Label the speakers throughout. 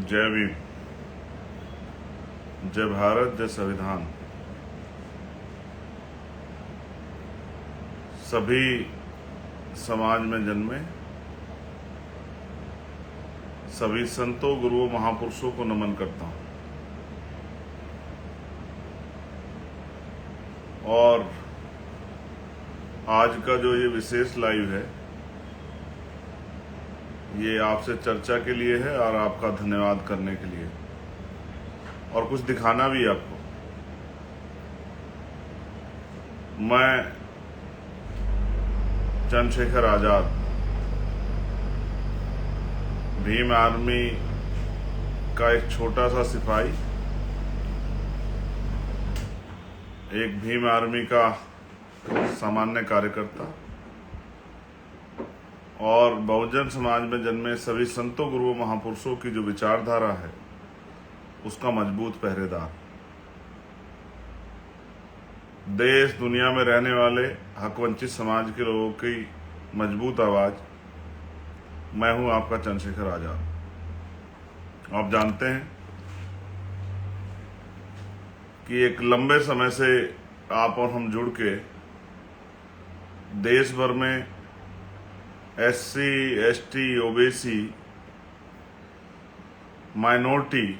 Speaker 1: जय भीम, जय भारत, जय संविधान। सभी समाज में जन्मे सभी संतों, गुरुओं, महापुरुषों को नमन करता हूं। और आज का जो ये विशेष लाइव है, ये आपसे चर्चा के लिए है और आपका धन्यवाद करने के लिए, और कुछ दिखाना भी है आपको। मैं चंद्रशेखर आजाद, भीम आर्मी का एक छोटा सा सिपाही, एक भीम आर्मी का सामान्य कार्यकर्ता और बहुजन समाज में जन्मे सभी संतों, गुरुओं, महापुरुषों की जो विचारधारा है, उसका मजबूत पहरेदार। देश दुनिया में रहने वाले हकवंचित समाज के लोगों की मजबूत आवाज मैं हूं, आपका चंद्रशेखर आजाद। आप जानते हैं कि एक लंबे समय से आप और हम जुड़ के देश भर में SC, ST, ओबीसी, माइनॉरिटी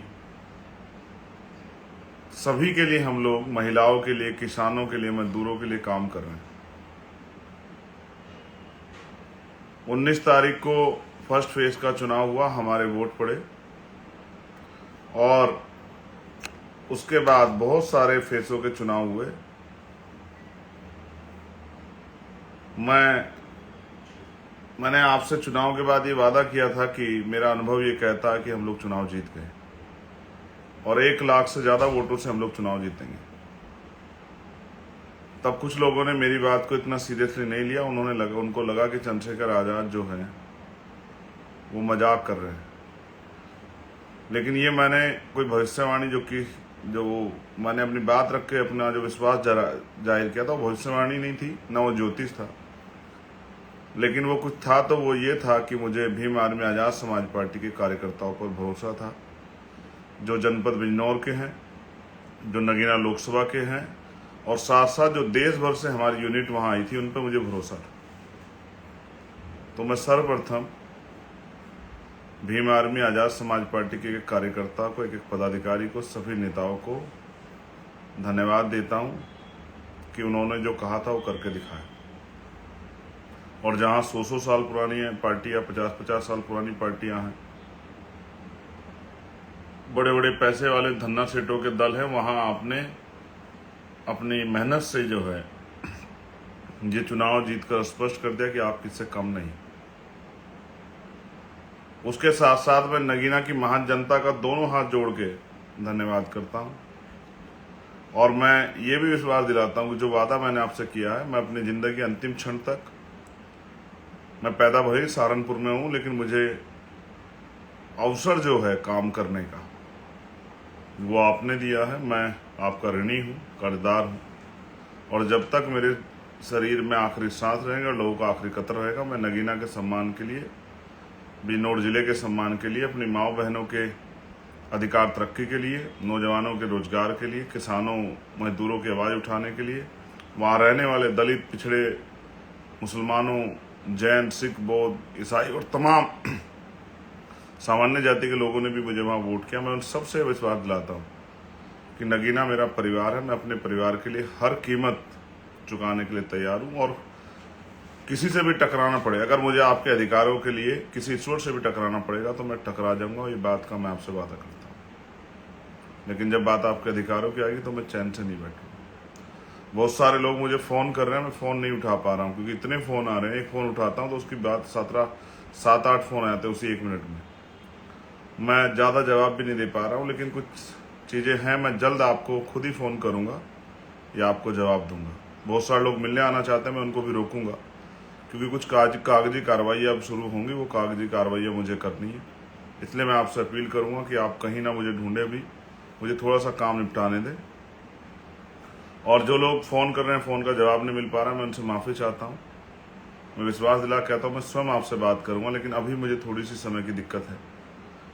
Speaker 1: सभी के लिए हम लोग, महिलाओं के लिए, किसानों के लिए, मजदूरों के लिए काम कर रहे हैं। 19 तारीख को फर्स्ट फेज का चुनाव हुआ, हमारे वोट पड़े और उसके बाद बहुत सारे फेसों के चुनाव हुए। मैंने आपसे चुनाव के बाद ये वादा किया था कि मेरा अनुभव ये कहता है कि हम लोग चुनाव जीत गए और 1 लाख से ज्यादा वोटों से हम लोग चुनाव जीतेंगे। तब कुछ लोगों ने मेरी बात को इतना सीरियसली नहीं लिया। उनको लगा कि चंद्रशेखर आजाद जो है वो मजाक कर रहे हैं। लेकिन ये मैंने कोई भविष्यवाणी जो मैंने अपनी बात रख के अपना जो विश्वास जाहिर किया था, वो भविष्यवाणी नहीं थी, ना वो ज्योतिष था, लेकिन वो कुछ था। तो वो ये था कि मुझे भीम आर्मी आजाद समाज पार्टी के कार्यकर्ताओं पर भरोसा था, जो जनपद बिजनौर के हैं, जो नगीना लोकसभा के हैं, और साथ साथ जो देश भर से हमारी यूनिट वहां आई थी, उन पर मुझे भरोसा था। तो मैं सर्वप्रथम भीम आर्मी आजाद समाज पार्टी के एक कार्यकर्ता को, एक पदाधिकारी को, सभी नेताओं को धन्यवाद देता हूं कि उन्होंने जो कहा था वो करके दिखाया। और जहां 100 साल पुरानी पार्टियां, 50 साल पुरानी पार्टियां हैं, बड़े बड़े पैसे वाले धन्ना सेठों के दल हैं, वहां आपने अपनी मेहनत से जो है ये चुनाव जीतकर स्पष्ट कर दिया कि आप किससे कम नहीं। उसके साथ साथ मैं नगीना की महान जनता का दोनों हाथ जोड़ के धन्यवाद करता हूं और मैं ये भी विश्वास दिलाता हूं कि जो वादा मैंने आपसे किया है, मैं अपनी जिंदगी अंतिम क्षण तक, मैं पैदा भले सहारनपुर में हूं, लेकिन मुझे अवसर जो है काम करने का वो आपने दिया है। मैं आपका ऋणी हूं, कर्जदार हूं, और जब तक मेरे शरीर में आखिरी सांस रहेगा, लोगों का आखिरी कतर रहेगा, मैं नगीना के सम्मान के लिए, बिजनौर जिले के सम्मान के लिए, अपनी माओ बहनों के अधिकार तरक्की के लिए, नौजवानों के रोजगार के लिए, किसानों मजदूरों की आवाज़ उठाने के लिए, वहाँ रहने वाले दलित, पिछड़े, मुसलमानों, जैन, सिख, बौद्ध, ईसाई और तमाम सामान्य जाति के लोगों ने भी मुझे वहाँ वोट किया। मैं उन सबसे विश्वास दिलाता हूँ कि नगीना मेरा परिवार है। मैं अपने परिवार के लिए हर कीमत चुकाने के लिए तैयार हूँ, और किसी से भी टकराना पड़े, अगर मुझे आपके अधिकारों के लिए किसी ईश्वर से भी टकराना पड़ेगा तो मैं टकरा जाऊंगा। ये बात का मैं आपसे वादा करता हूँ। लेकिन जब बात आपके अधिकारों की आएगी तो मैं चैन से नहीं बैठूंगा। बहुत सारे लोग मुझे फ़ोन कर रहे हैं, मैं फ़ोन नहीं उठा पा रहा हूँ क्योंकि इतने फ़ोन आ रहे हैं। एक फ़ोन उठाता हूँ तो उसकी बात 7-8 फ़ोन आते हैं उसी 1 मिनट में। मैं ज़्यादा जवाब भी नहीं दे पा रहा हूँ, लेकिन कुछ चीज़ें हैं, मैं जल्द आपको खुद ही फ़ोन करूँगा या आपको जवाब दूंगा। बहुत सारे लोग मिलने आना चाहते हैं, मैं उनको भी रोकूंगा क्योंकि कुछ कागजी कार्रवाई अब शुरू होंगी, वो कागजी कार्रवाई मुझे करनी है। इसलिए मैं आपसे अपील करूंगा कि आप कहीं ना मुझे ढूंढे भी, मुझे थोड़ा सा काम निपटाने दें। और जो लोग फ़ोन कर रहे हैं, फ़ोन का जवाब नहीं मिल पा रहा, मैं उनसे माफ़ी चाहता हूँ। मैं विश्वास दिला कहता हूँ मैं स्वयं आपसे बात करूँगा, लेकिन अभी मुझे थोड़ी सी समय की दिक्कत है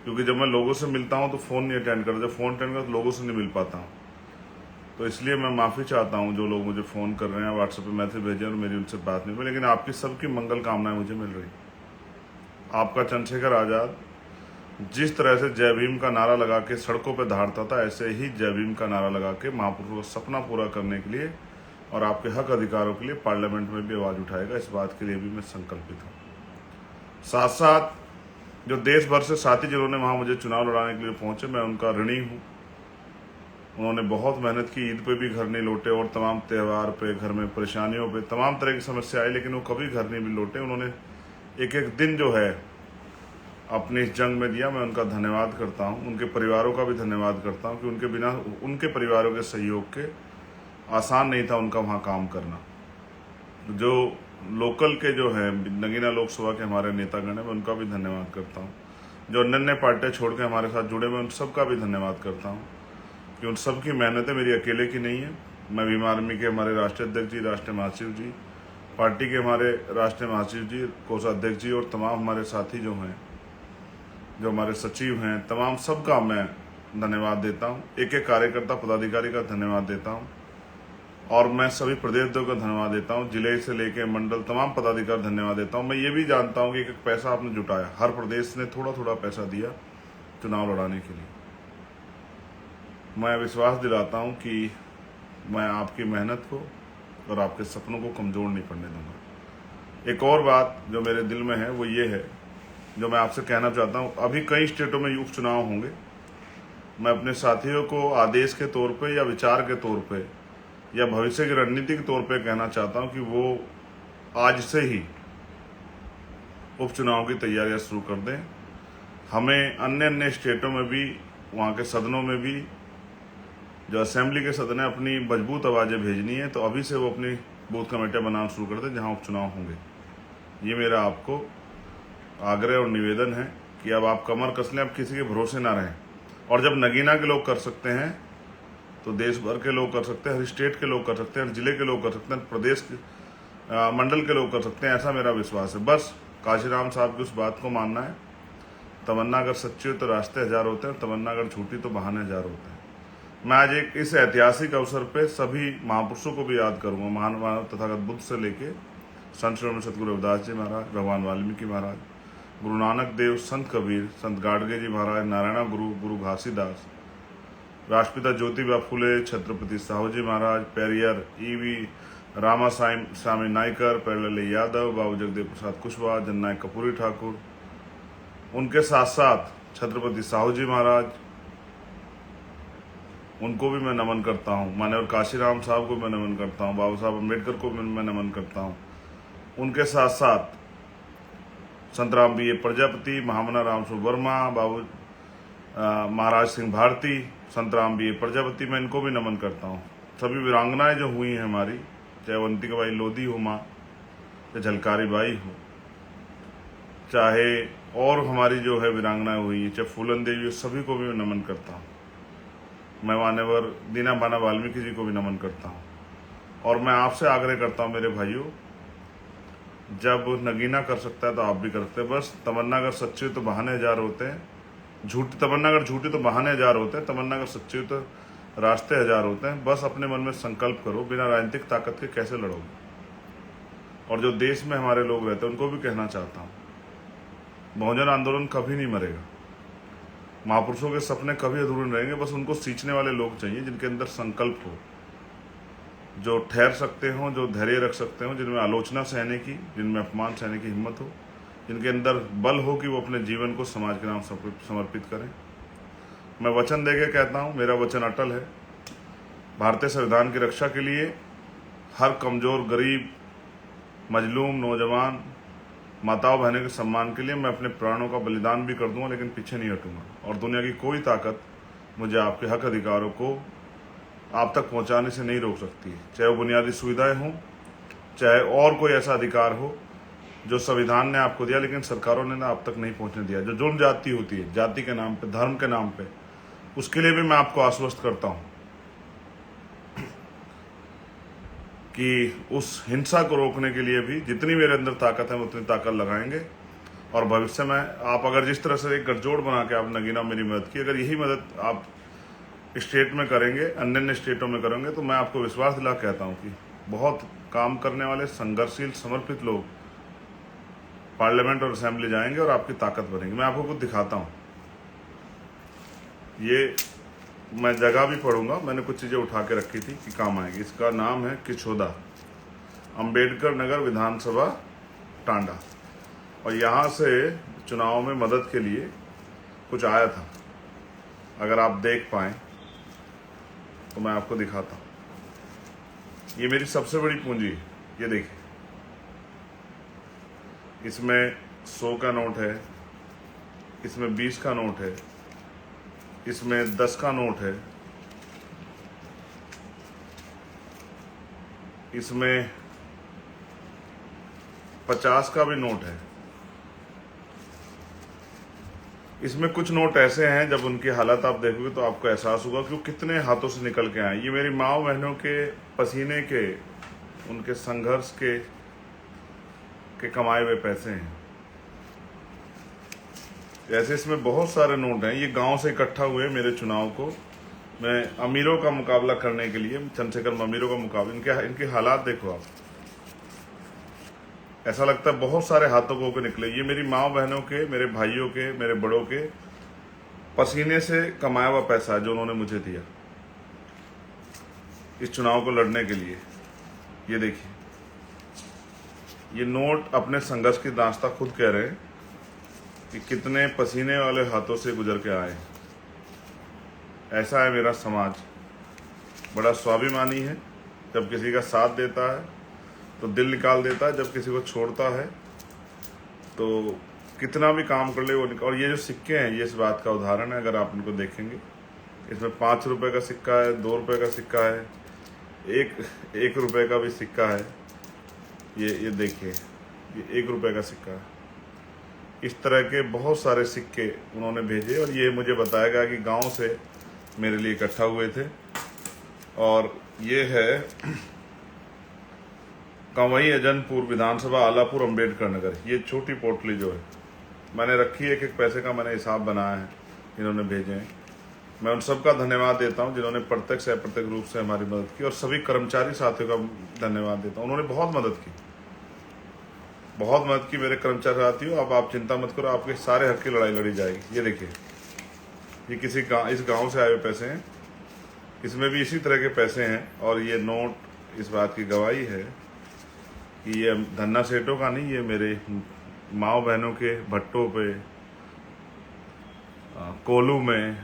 Speaker 1: क्योंकि जब मैं लोगों से मिलता हूं तो फ़ोन नहीं अटेंड करता, जब फ़ोन अटेंड करता तो लोगों से नहीं मिल पाता हूं। तो इसलिए मैं माफ़ी चाहता हूं जो लोग मुझे फ़ोन कर रहे हैं, व्हाट्सएप पे मैसेज भेजे और मेरी उनसे बात नहीं हुई, लेकिन आपकी सबकी मंगल कामनाएं मुझे मिल रही। आपका चंद्रशेखर आज़ाद जिस तरह से जय भीम का नारा लगा के सड़कों पर दहाड़ता था, ऐसे ही जय भीम का नारा लगा के महापुरुषों का सपना पूरा करने के लिए और आपके हक अधिकारों के लिए पार्लियामेंट में भी आवाज़ उठाएगा। इस बात के लिए भी मैं संकल्पित हूँ। साथ साथ जो देश भर से साथी जिन्होंने वहाँ मुझे चुनाव लड़ाने के लिए पहुँचे, मैं उनका ऋणी हूँ। उन्होंने बहुत मेहनत की, ईद पे भी घर नहीं लौटे और तमाम त्यौहार पे, घर में परेशानियों पे, तमाम तरह की समस्या आई, लेकिन वो कभी घर नहीं भी लौटे। उन्होंने एक एक दिन जो है अपनी इस जंग में दिया। मैं उनका धन्यवाद करता हूँ, उनके परिवारों का भी धन्यवाद करता हूँ कि उनके बिना, उनके परिवारों के सहयोग के आसान नहीं था उनका वहाँ काम करना। जो लोकल के जो है नगीना लोकसभा के हमारे नेतागण हैं, मैं उनका भी धन्यवाद करता हूँ। जो अन्य पार्टियाँ छोड़ के हमारे साथ जुड़े, मैं उन सबका भी धन्यवाद करता हूँ कि उन सबकी मेहनतें मेरी अकेले की नहीं है। मैं भीम आर्मी के हमारे राष्ट्रीय अध्यक्ष जी, राष्ट्रीय महासचिव जी, पार्टी के हमारे राष्ट्रीय महासचिव जी, कोषाध्यक्ष जी और तमाम हमारे साथी जो हैं, जो हमारे सचिव हैं, तमाम सबका मैं धन्यवाद देता हूँ। एक एक कार्यकर्ता पदाधिकारी का धन्यवाद देता हूँ और मैं सभी प्रदेश का धन्यवाद देता हूँ, जिले से लेके मंडल तमाम पदाधिकारी धन्यवाद देता हूँ। मैं ये भी जानता हूँ कि एक पैसा आपने जुटाया, हर प्रदेश ने थोड़ा थोड़ा पैसा दिया चुनाव लड़ाने के लिए। मैं विश्वास दिलाता हूँ कि मैं आपकी मेहनत को और आपके सपनों को कमज़ोर नहीं पड़ने दूंगा। एक और बात जो मेरे दिल में है वो ये है, जो मैं आपसे कहना चाहता हूँ। अभी कई स्टेटों में उपचुनाव होंगे। मैं अपने साथियों को आदेश के तौर पे या विचार के तौर पे या भविष्य की रणनीति के तौर पे कहना चाहता हूँ कि वो आज से ही उपचुनाव की तैयारियां शुरू कर दें। हमें अन्य अन्य स्टेटों में भी, वहाँ के सदनों में भी, जो असेंबली के सदन है, अपनी मजबूत आवाज़ें भेजनी है, तो अभी से वो अपनी बूथ कमेटियाँ बनाना शुरू कर दें जहाँ उपचुनाव होंगे। ये मेरा आपको आग्रह और निवेदन है कि अब आप कमर कस लें, अब किसी के भरोसे ना रहें। और जब नगीना के लोग कर सकते हैं तो देश भर के लोग कर सकते हैं, हर स्टेट के लोग कर सकते हैं, हर जिले के लोग कर सकते हैं, प्रदेश के मंडल के लोग कर सकते हैं। ऐसा मेरा विश्वास है। बस काशीराम साहब की उस बात को मानना है, तमन्ना अगर सच्ची हो तो रास्ते हजार होते हैं, तमन्ना अगर झूठी तो बहाने हजार होते हैं। मैं आज एक इस ऐतिहासिक अवसर पे सभी महापुरुषों को भी याद करूंगा, महान मानव तथागत बुद्ध से लेके संत श्री सतगुरु रविदास जी महाराज, भगवान वाल्मीकि महाराज, गुरु नानक देव, संत कबीर, संत गाडगे जी महाराज, नारायणा गुरु, गुरु घासीदास, राष्ट्रपिता ज्योतिबा फुले, छत्रपति साहू जी महाराज, पेरियर ईवी रामा स्वामी नायकर, पेरलल्ली यादव, बाबू जगदेव प्रसाद कुशवाहा, जननायक कपूरी ठाकुर, उनके साथ साथ छत्रपति साहू जी महाराज, उनको भी मैं नमन करता हूँ। मान्यवर काशीराम साहब को मैं नमन करता हूँ, बाबा साहब अम्बेडकर को मैं नमन करता हूँ। उनके साथ साथ संत राम बी ए प्रजापति, महामना राम वर्मा, बाबू महाराज सिंह भारती, संत राम बी ए प्रजापति, मैं इनको भी नमन करता हूँ। सभी वीरांगनाएं जो हुई हैं हमारी, चाहे अवंतिका बाई लोधी हो माँ, चाहे झलकारी बाई हो, चाहे और हमारी जो है वीरांगनाएं हुई हैं, चाहे फूलन देवी हो, सभी को भी मैं नमन करता हूँ। मैं मान्यवर दीना बाना वाल्मीकि जी को भी नमन करता हूँ। और मैं आपसे आग्रह करता हूँ मेरे भाइयों, जब नगीना कर सकता है तो आप भी कर सकते हैं। बस तमन्ना अगर सच्ची हो तो बहाने हजार होते हैं, झूठी तमन्ना अगर झूठी तो बहाने हजार होते हैं, तमन्ना अगर सच्ची हो तो रास्ते हजार होते हैं। बस अपने मन में संकल्प करो, बिना राजनीतिक ताकत के कैसे लड़ोगे। और जो देश में हमारे लोग रहते हैं उनको भी कहना चाहता हूँ, बहुजन आंदोलन कभी नहीं मरेगा, महापुरुषों के सपने कभी अधूरे रहेंगे। बस उनको सींचने वाले लोग चाहिए जिनके अंदर संकल्प हो, जो ठहर सकते हों, जो धैर्य रख सकते हों, जिनमें आलोचना सहने की, जिनमें अपमान सहने की हिम्मत हो, जिनके अंदर बल हो कि वो अपने जीवन को समाज के नाम समर्पित करें। मैं वचन देके कहता हूँ, मेरा वचन अटल है। भारतीय संविधान की रक्षा के लिए हर कमजोर, गरीब, मजलूम, नौजवान, माताओं बहनों के सम्मान के लिए मैं अपने प्राणों का बलिदान भी कर दूंगा, लेकिन पीछे नहीं हटूंगा। और दुनिया की कोई ताकत मुझे आपके हक अधिकारों को आप तक पहुंचाने से नहीं रोक सकती है, चाहे वो बुनियादी सुविधाएं हों, चाहे और कोई ऐसा अधिकार हो जो संविधान ने आपको दिया लेकिन सरकारों ने ना आप तक नहीं पहुंचने दिया। जो जुर्म जाति होती है, जाति के नाम पे, धर्म के नाम पे, उसके लिए भी मैं आपको आश्वस्त करता हूं कि उस हिंसा को रोकने के लिए भी जितनी मेरे अंदर ताकत है उतनी ताकत लगाएंगे। और भविष्य में आप अगर जिस तरह से एक गठजोड़ बना के आप नगीना मेरी मदद की, अगर यही मदद आप स्टेट में करेंगे, अन्य अन्य स्टेटों में करेंगे, तो मैं आपको विश्वास दिला कहता हूँ कि बहुत काम करने वाले संघर्षशील समर्पित लोग पार्लियामेंट और असेंबली जाएंगे और आपकी ताकत बनेगी। मैं आपको कुछ दिखाता हूँ। ये मैं जगह भी पढ़ूंगा, मैंने कुछ चीज़ें उठा के रखी थी कि काम आएगी। इसका नाम है किछोदा, अंबेडकर नगर विधानसभा टांडा, और यहाँ से चुनाव में मदद के लिए कुछ आया था। अगर आप देख पाएँ तो मैं आपको दिखाता हूँ। ये मेरी सबसे बड़ी पूंजी है, ये देखिए। इसमें 100 का नोट है, इसमें 20 का नोट है, इसमें 10 का नोट है, इसमें 50 का भी नोट है। इसमें कुछ नोट ऐसे हैं जब उनकी हालत आप देखोगे तो आपको एहसास होगा कि वो कितने हाथों से निकल के आए। ये मेरी माँ बहनों के पसीने के, उनके संघर्ष के कमाए हुए पैसे हैं। ऐसे इसमें बहुत सारे नोट हैं। ये गांव से इकट्ठा हुए मेरे चुनाव को मैं अमीरों का मुकाबला करने के लिए, चंद्रशेखर अमीरों का मुकाबला, इनके हालात देखो आप। ऐसा लगता है बहुत सारे हाथों को निकले। ये मेरी माँ बहनों के, मेरे भाइयों के, मेरे बड़ों के पसीने से कमाया हुआ पैसा है जो उन्होंने मुझे दिया इस चुनाव को लड़ने के लिए। ये देखिए, ये नोट अपने संघर्ष की दास्तां खुद कह रहे हैं कि कितने पसीने वाले हाथों से गुजर के आए। ऐसा है मेरा समाज, बड़ा स्वाभिमानी है। जब किसी का साथ देता है तो दिल निकाल देता है, जब किसी को छोड़ता है तो कितना भी काम कर ले वो निकाल। और ये जो सिक्के हैं, ये इस बात का उदाहरण है। अगर आप इनको देखेंगे, इसमें 5 रुपए का सिक्का है, 2 रुपए का सिक्का है, एक रुपए का भी सिक्का है। ये देखिए, ये 1 रुपए का सिक्का है। इस तरह के बहुत सारे सिक्के उन्होंने भेजे और ये मुझे बताया गया कि गांव से मेरे लिए इकट्ठा हुए थे। और ये है कंवई अजनपुर विधानसभा, आलापुर, अंबेडकर नगर। ये छोटी पोटली जो है मैंने रखी है, एक पैसे का मैंने हिसाब बनाया है, इन्होंने भेजे हैं। मैं उन सबका धन्यवाद देता हूं जिन्होंने प्रत्यक्ष या अप्रत्यक्ष रूप से हमारी मदद की, और सभी कर्मचारी साथियों का धन्यवाद देता हूं। उन्होंने बहुत मदद की, बहुत मदद की मेरे कर्मचारी साथियों। अब आप चिंता मत करो, आपके सारे हक की लड़ाई लड़ी जाएगी। ये देखिए, ये इस गाँव से आए हुए पैसे हैं, इसमें भी इसी तरह के पैसे हैं। और ये नोट इस बात की गवाही है कि ये धन्ना सेठों का नहीं, ये मेरे माँ बहनों के भट्टों पे, कोलू में,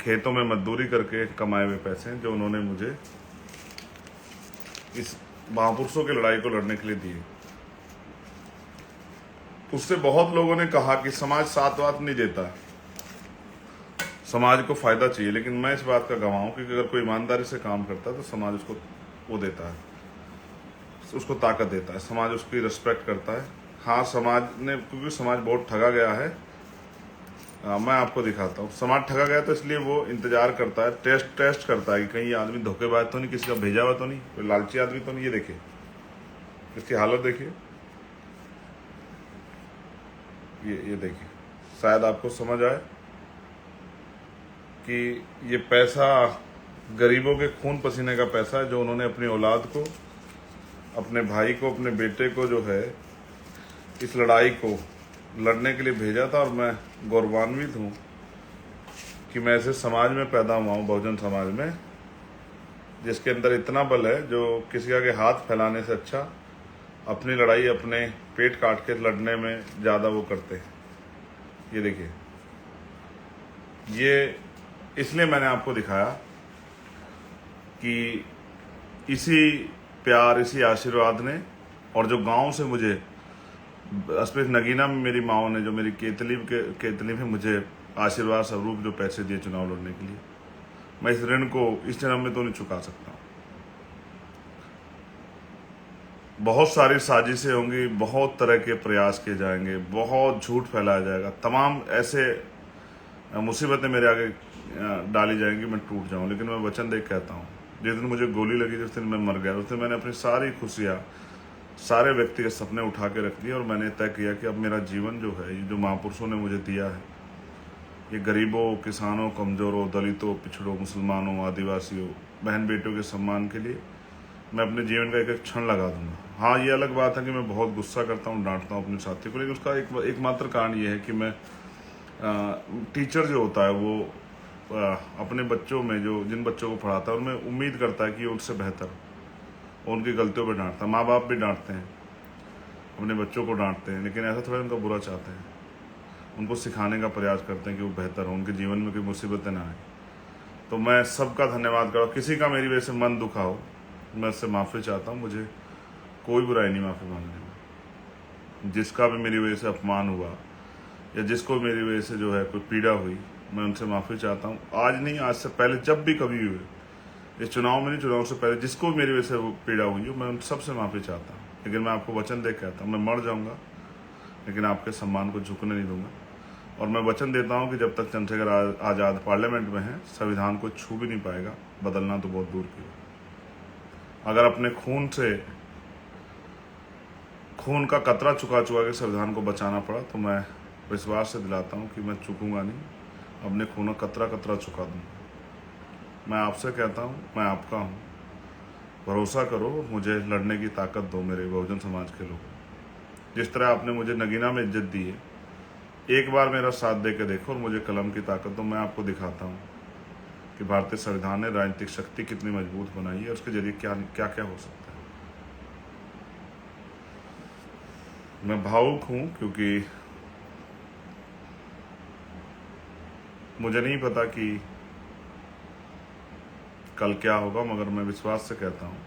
Speaker 1: खेतों में मजदूरी करके कमाए हुए पैसे हैं जो उन्होंने मुझे इस महापुरुषों की लड़ाई को लड़ने के लिए दिए। उससे बहुत लोगों ने कहा कि समाज साथ वात नहीं देता, समाज को फायदा चाहिए, लेकिन मैं इस बात का गवाह हूं कि अगर कोई ईमानदारी से काम करता है तो समाज उसको वो देता है, उसको ताकत देता है, समाज उसकी रिस्पेक्ट करता है। हाँ, समाज ने, क्योंकि समाज बहुत ठगा गया है। मैं आपको दिखाता हूँ। समाज ठगा गया तो इसलिए वो इंतजार करता है, टेस्ट करता है कि कहीं आदमी धोखेबाज तो नहीं, किसी का भेजा हुआ तो नहीं, कोई लालची आदमी तो नहीं। ये देखिए, इसकी हालत देखिए, ये देखिए। शायद आपको समझ आए कि ये पैसा गरीबों के खून पसीने का पैसा है जो उन्होंने अपनी औलाद को, अपने भाई को, अपने बेटे को जो है इस लड़ाई को लड़ने के लिए भेजा था। और मैं गौरवान्वित हूँ कि मैं ऐसे समाज में पैदा हुआ हूँ, बहुजन समाज में, जिसके अंदर इतना बल है जो किसी आगे हाथ फैलाने से अच्छा अपनी लड़ाई अपने पेट काट के लड़ने में ज़्यादा वो करते हैं। ये देखिए, ये इसलिए मैंने आपको दिखाया कि इसी प्यार, इसी आशीर्वाद ने, और जो गांव से मुझे स्पेशल नगीना में मेरी माओ ने, जो मेरी केतली में मुझे आशीर्वाद स्वरूप जो पैसे दिए चुनाव लड़ने के लिए, मैं इस ऋण को इस जन्म में तो नहीं चुका सकता। बहुत सारी साजिशें होंगी, बहुत तरह के प्रयास किए जाएंगे, बहुत झूठ फैलाया जाएगा, तमाम ऐसे मुसीबतें मेरे आगे डाली जाएंगी, मैं टूट जाऊं। लेकिन मैं वचन दे कहता हूं, जिस दिन मुझे गोली लगी, जिस दिन मैं मर गया, उस दिन मैंने अपनी सारी खुशियाँ, सारे व्यक्ति के सपने उठा के रख दिए और मैंने तय किया कि अब मेरा जीवन जो है, ये जो महापुरुषों ने मुझे दिया है, ये गरीबों, किसानों, कमज़ोरों, दलितों, पिछड़ों, मुसलमानों, आदिवासियों, बहन बेटियों के सम्मान के लिए मैं अपने जीवन का एक एक क्षण लगा दूंगा। हाँ, ये अलग बात है कि मैं बहुत गुस्सा करता हूँ, डांटता हूँ अपने साथी को, लेकिन उसका एकमात्र कारण ये है कि मैं टीचर जो होता है वो अपने बच्चों में जो जिन बच्चों को पढ़ाता है उनमें उम्मीद करता है कि उनसे बेहतर, उनकी गलतियों पर डांटता है। माँ बाप भी डांटते हैं, अपने बच्चों को डांटते हैं, लेकिन ऐसा थोड़ा उनका बुरा चाहते हैं, उनको सिखाने का प्रयास करते हैं कि वो बेहतर हो, उनके जीवन में कोई मुसीबतें ना आए। तो मैं सबका धन्यवाद करूँ। किसी का मेरी वजह से मन दुखा हो, मैं उससे माफ़ी चाहता हूँ। मुझे कोई बुराई नहीं माफ़ी मांगने में। जिसका भी मेरी वजह से अपमान हुआ या जिसको मेरी वजह से जो है कोई पीड़ा हुई, मैं उनसे माफ़ी चाहता हूँ। आज नहीं, आज से पहले जब भी कभी हुए, इस चुनाव में नहीं, चुनाव से पहले जिसको मेरी वजह से वो पीड़ा हुई हो, मैं उन सबसे माफ़ी चाहता हूँ। लेकिन मैं आपको वचन दे कहता हूँ, मैं मर जाऊँगा लेकिन आपके सम्मान को झुकने नहीं दूंगा। और मैं वचन देता हूं कि जब तक चंद्रशेखर आज़ाद पार्लियामेंट में है, संविधान को छू भी नहीं पाएगा, बदलना तो बहुत दूर की बात। अगर अपने खून का कतरा चुका के संविधान को बचाना पड़ा, तो मैं विश्वास से दिलाता हूं कि मैं चूकूंगा नहीं, अपने खून का कतरा चुका दूंगा। मैं आपसे कहता हूं, मैं आपका हूं, भरोसा करो, मुझे लड़ने की ताकत दो मेरे बहुजन समाज के लोग। जिस तरह आपने मुझे नगीना में इज्जत दी है, एक बार मेरा साथ दे के देखो और मुझे कलम की ताकत दो। मैं आपको दिखाता हूँ कि भारतीय संविधान ने राजनीतिक शक्ति कितनी मजबूत बनाई है और उसके जरिए क्या क्या क्या हो सकता है। मैं भावुक हूँ क्योंकि मुझे नहीं पता कि कल क्या होगा, मगर मैं विश्वास से कहता हूँ,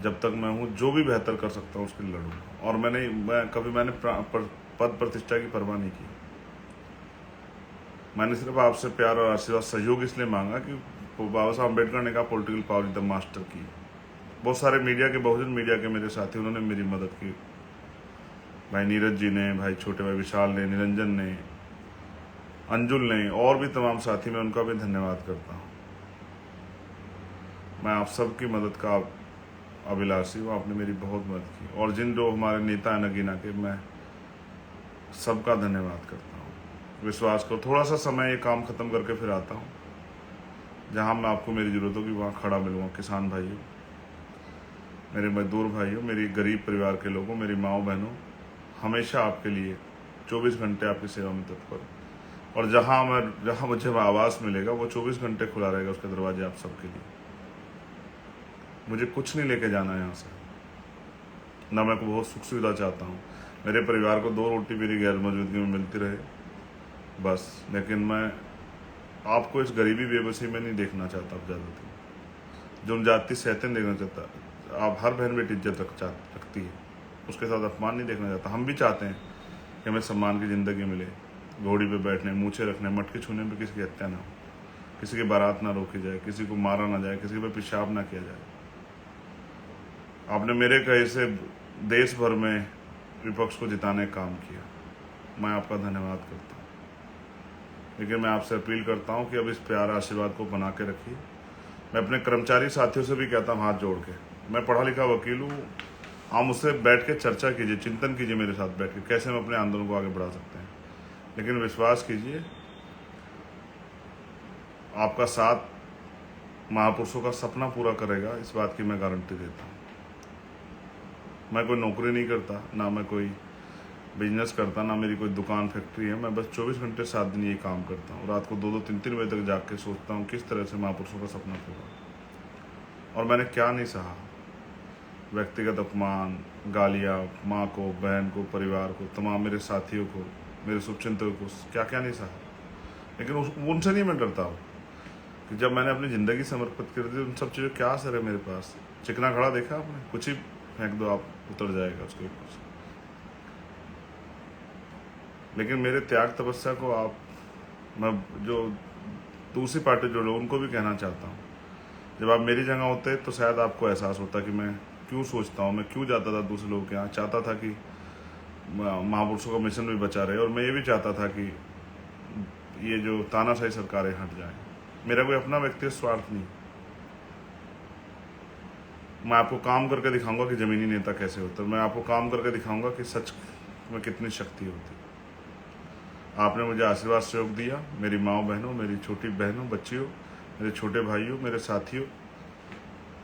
Speaker 1: जब तक मैं हूँ जो भी बेहतर कर सकता हूँ उसके लिए लड़ूंगा। और मैंने पद प्रतिष्ठा की परवाह नहीं की। मैंने सिर्फ आपसे प्यार और आशीर्वाद, सहयोग इसलिए मांगा कि बाबा साहब अम्बेडकर ने कहा political power is the master की। बहुत सारे मीडिया के, बहुजन मीडिया के मेरे साथी, उन्होंने मेरी मदद की। भाई नीरज जी ने, भाई छोटे भाई विशाल ने, निरंजन ने, अंजुल ने, और भी तमाम साथी, मैं उनका भी धन्यवाद करता हूँ। मैं आप सबकी मदद का अभिलाषी हूँ, आपने मेरी बहुत मदद की। और जिन जो हमारे नेता हैं नगीना के, मैं सबका धन्यवाद करता हूँ। विश्वास करो, थोड़ा सा समय ये काम खत्म करके फिर आता हूँ, जहाँ मैं आपको मेरी ज़रूरत होगी वहाँ खड़ा मिलूँगा। किसान भाइयों, मेरे मजदूर भाइयों, मेरी गरीब परिवार के लोगों, मेरी माँओं बहनों, हमेशा आपके लिए 24 घंटे आपकी सेवा में तत्पर। और जहाँ मुझे आवास मिलेगा वो 24 घंटे खुला रहेगा, उसके दरवाजे आप सबके लिए। मुझे कुछ नहीं लेके जाना है यहाँ से, ना मैं को बहुत सुख सुविधा चाहता हूँ। मेरे परिवार को 2 रोटी मेरी गैर मौजूदगी में मिलती रहे बस। लेकिन मैं आपको इस गरीबी बेबसी में नहीं देखना चाहता। आप ज़्यादा जो जाति सहते देखना चाहता। आप हर बहन बेटी इज्जत रखती है, उसके साथ अपमान नहीं देखना चाहता। हम भी चाहते हैं कि हमें सम्मान की ज़िंदगी मिले, घोड़ी पे बैठने, मूछे रखने, मटके छूने पर किसी की हत्या ना हो, किसी की बारात ना रोकी जाए, किसी को मारा ना जाए, किसी पर पेशाब ना किया जाए। आपने मेरे कहे से देश भर में विपक्ष को जिताने का काम किया, मैं आपका धन्यवाद करता हूँ। लेकिन मैं आपसे अपील करता हूँ कि अब इस प्यार आशीर्वाद को बना के रखिए। मैं अपने कर्मचारी साथियों से भी कहता हूँ, हाथ जोड़ के, मैं पढ़ा लिखा वकील हूँ, आप मुझसे बैठ के चर्चा कीजिए, चिंतन कीजिए मेरे साथ बैठ के, कैसे हम अपने आंदोलन को आगे बढ़ा सकते हैं। लेकिन विश्वास कीजिए, आपका साथ महापुरुषों का सपना पूरा करेगा, इस बात की मैं गारंटी देता हूँ। मैं कोई नौकरी नहीं करता, ना मैं कोई बिजनेस करता, ना मेरी कोई दुकान फैक्ट्री है। मैं बस 24 घंटे 7 दिन ये काम करता हूँ। रात को 2-2, 3-3 बजे तक जाग के सोचता हूँ किस तरह से महापुरुषों का सपना पूरा। और मैंने क्या नहीं सहा, व्यक्तिगत अपमान, गालियाँ, माँ को, बहन को, परिवार को, तमाम मेरे साथियों को, मेरे शुभचिंतकों को, क्या क्या नहीं सहा। लेकिन उनसे नहीं मैं डरता हूँ कि जब मैंने अपनी ज़िंदगी समर्पित कर दी, उन सब चीज़ों क्या असर है मेरे पास। चिकना खड़ा देखा आपने, कुछ ही फेंक दो, आप उतर जाएगा उसके ऊपर से। लेकिन मेरे त्याग तपस्या को मैं जो दूसरी पार्टी जो लोग, उनको भी कहना चाहता हूँ, जब आप मेरी जगह होते तो शायद आपको एहसास होता कि मैं क्यों सोचता हूँ, मैं क्यों जाता था दूसरे लोगों के यहाँ। चाहता था कि महापुरुषों का मिशन भी बचा रहे, और मैं ये भी चाहता था कि ये जो तानाशाही सरकारें हट जाएं। मेरा कोई अपना व्यक्तिगत स्वार्थ नहीं, मैं आपको काम करके दिखाऊंगा कि ज़मीनी नेता कैसे होता है। मैं आपको काम करके दिखाऊंगा कि सच में कितनी शक्ति होती है। आपने मुझे आशीर्वाद सहयोग दिया, मेरी माँओं बहनों, मेरी छोटी बहनों, बच्चियों, मेरे छोटे भाइयों, मेरे साथियों,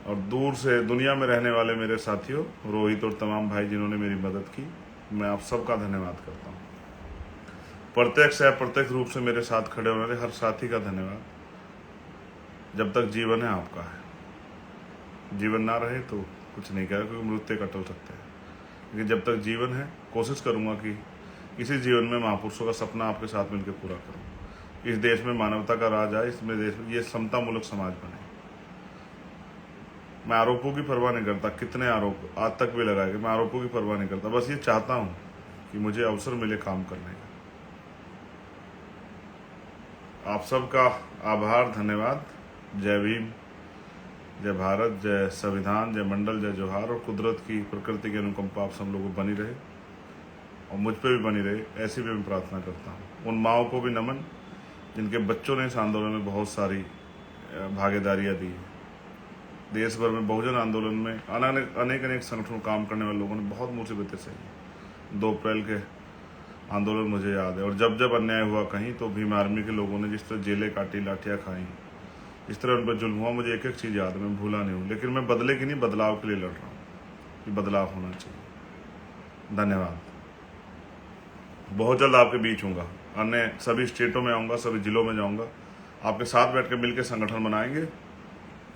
Speaker 1: और दूर से दुनिया में रहने वाले मेरे साथियों, रोहित और तमाम भाई जिन्होंने मेरी मदद की, मैं आप सबका धन्यवाद करता हूँ। प्रत्यक्ष या अप्रत्यक्ष रूप से मेरे साथ खड़े होने वाले हर साथी का धन्यवाद। जब तक जीवन है आपका है, जीवन ना रहे तो कुछ नहीं कहेगा, क्योंकि मृत्यु का टल सकते हैं, लेकिन जब तक जीवन है कोशिश करूँगा कि इसी जीवन में महापुरुषों का सपना आपके साथ मिलकर पूरा करूँ। इस देश में मानवता का राज आए, इसमें देश में ये समतामूलक समाज बने। मैं आरोपों की परवाह नहीं करता, कितने आरोप आज तक भी लगाए गए, मैं आरोपों की परवाह नहीं करता। बस ये चाहता हूँ कि मुझे अवसर मिले काम करने का। आप सबका आभार, धन्यवाद। जय भीम, जय भारत, जय संविधान, जय मंडल, जय जोहार। और कुदरत की, प्रकृति की अनुकंपा आप सब लोगों को बनी रहे और मुझ पे भी बनी रहे, ऐसी भी मैं प्रार्थना करता हूँ। उन माओं को भी नमन जिनके बच्चों ने इस आंदोलन में बहुत सारी भागीदारियाँ दी। देश भर में बहुजन आंदोलन में अनेक अनेक संगठनों काम करने वाले लोगों ने बहुत मुसीबतें सही। 2 अप्रैल के आंदोलन मुझे याद है, और जब जब अन्याय हुआ कहीं तो भीम आर्मी के लोगों ने जिस तरह जेलें काटी, लाठियाँ खाई, इस तरह उन पर जुल्म हुआ, मुझे एक एक चीज़ याद है, मैं भूला नहीं हूँ। लेकिन मैं बदले की नहीं, बदलाव के लिए लड़ रहा हूँ कि बदलाव होना चाहिए। धन्यवाद। बहुत जल्द आपके बीच हूँगा, अन्य सभी स्टेटों में आऊँगा, सभी जिलों में जाऊँगा, आपके साथ बैठ के मिलकर संगठन बनाएंगे,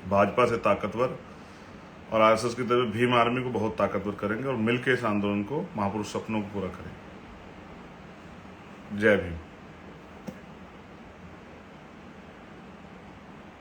Speaker 1: भाजपा से ताकतवर और आरएसएस की तरह भीम आर्मी को बहुत ताकतवर करेंगे और मिलकर इस आंदोलन को, महापुरुष सपनों को पूरा करेंगे। जय भीम।